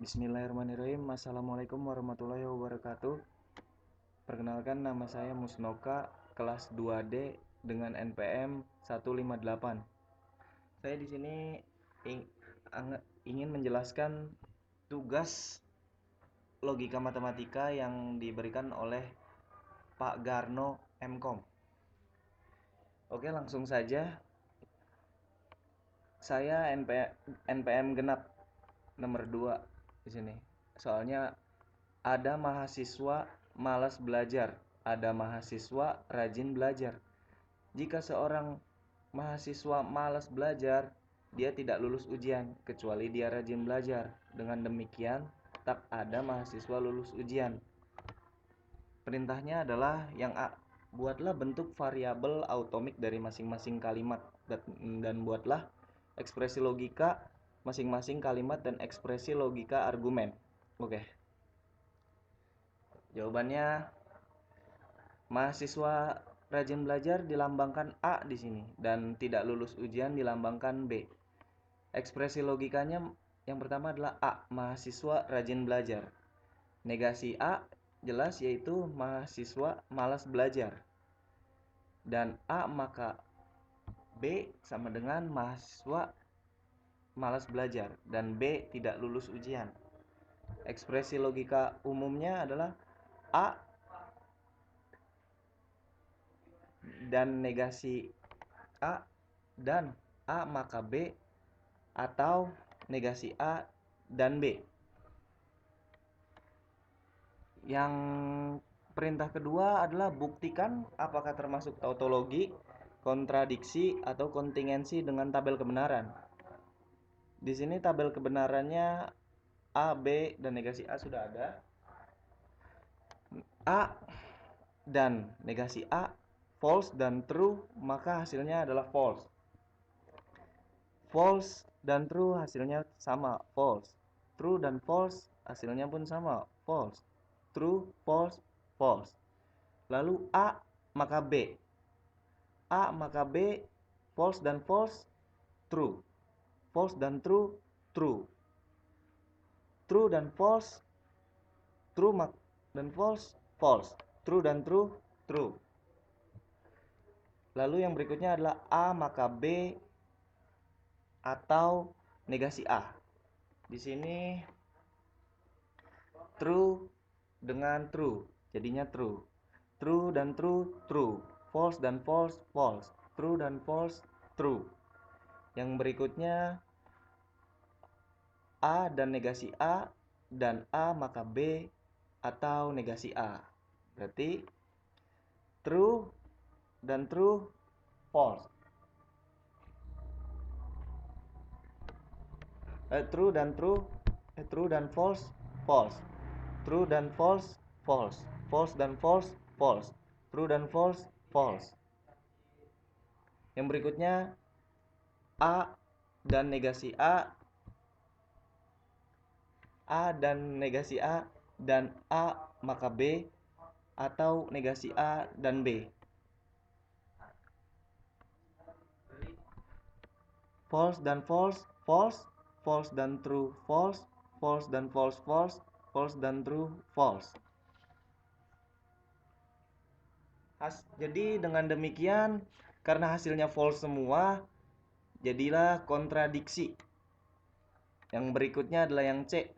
Bismillahirrahmanirrahim. Assalamualaikum warahmatullahi wabarakatuh. Perkenalkan, nama saya Musnoka, kelas 2D dengan NPM 158. Saya di sini ingin menjelaskan tugas logika matematika yang diberikan oleh Pak Garno MKom. Oke, langsung saja. Saya NPM genap nomor 2 di sini. Soalnya ada mahasiswa malas belajar, ada mahasiswa rajin belajar. Jika seorang mahasiswa malas belajar, dia tidak lulus ujian kecuali dia rajin belajar. Dengan demikian, tak ada mahasiswa lulus ujian. Perintahnya adalah yang A. Buatlah bentuk variabel atomik dari masing-masing kalimat dan buatlah ekspresi logika masing-masing kalimat dan ekspresi logika argumen. Oke. Jawabannya, mahasiswa rajin belajar dilambangkan A di sini dan tidak lulus ujian dilambangkan B. Ekspresi logikanya yang pertama adalah A, mahasiswa rajin belajar. Negasi A jelas yaitu mahasiswa malas belajar. Dan A maka B sama dengan mahasiswa malas belajar dan B tidak lulus ujian. Ekspresi logika umumnya adalah A dan negasi A dan A maka B atau negasi A dan B. Yang perintah kedua adalah buktikan apakah termasuk tautologi, kontradiksi, atau kontingensi dengan tabel kebenaran. Di sini tabel kebenarannya A, B, dan negasi A sudah ada. A dan negasi A false dan true, maka hasilnya adalah false. False dan true hasilnya sama, false. True dan false hasilnya pun sama, false. True, false, false. Lalu A maka B. A maka B, false dan false, true. False dan true, true. True dan false, true dan false, false. True dan true, true. Lalu yang berikutnya adalah A maka B atau negasi A. Di sini true dengan true, jadinya true. True dan true, true. False dan false, false. True dan false, true. Yang berikutnya A dan negasi A dan A maka B atau negasi A. Berarti true dan true, false. True dan true, true dan false, false. True dan false, false. False dan false, false. True dan false, false. Yang berikutnya A dan negasi A dan negasi A dan A maka B atau negasi A dan B. False dan false, false. False dan true, false. False dan false, false. False dan true, false. Jadi dengan demikian, karena hasilnya false semua, jadilah kontradiksi. Yang berikutnya adalah yang C.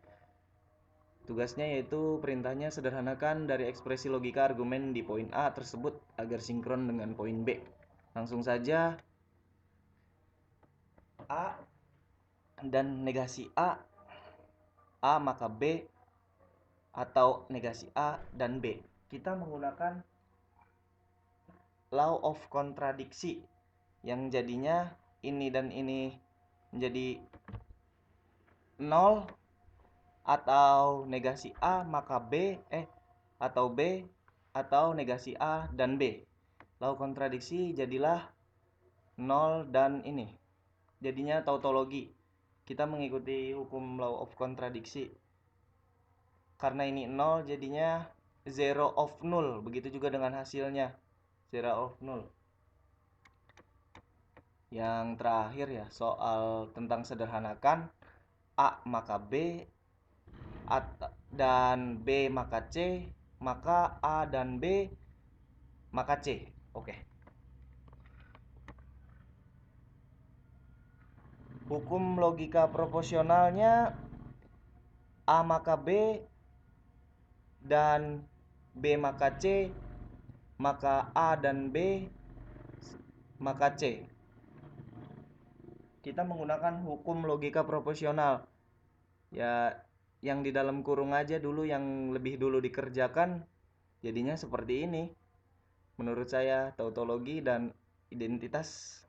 Tugasnya yaitu perintahnya sederhanakan dari ekspresi logika argumen di poin A tersebut agar sinkron dengan poin B. Langsung saja, A dan negasi A maka B atau negasi A dan B. Kita menggunakan law of kontradiksi yang jadinya ini dan ini menjadi 0 atau negasi A maka B atau B atau negasi A dan B. Law kontradiksi jadilah 0 dan ini. Jadinya tautologi. Kita mengikuti hukum law of kontradiksi. Karena ini 0 jadinya zero of null. Begitu juga dengan hasilnya. Zero of null. Yang terakhir ya, soal tentang sederhanakan A maka B dan B maka C, maka A dan B maka C. Oke. Hukum logika proporsionalnya A maka B dan B maka C, maka A dan B maka C. Kita menggunakan hukum logika proporsional. Ya, yang di dalam kurung aja dulu yang lebih dulu dikerjakan, jadinya seperti ini. Menurut saya, tautologi dan identitas.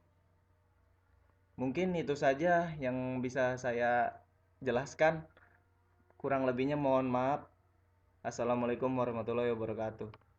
Mungkin itu saja yang bisa saya jelaskan. Kurang lebihnya mohon maaf. Assalamualaikum warahmatullahi wabarakatuh.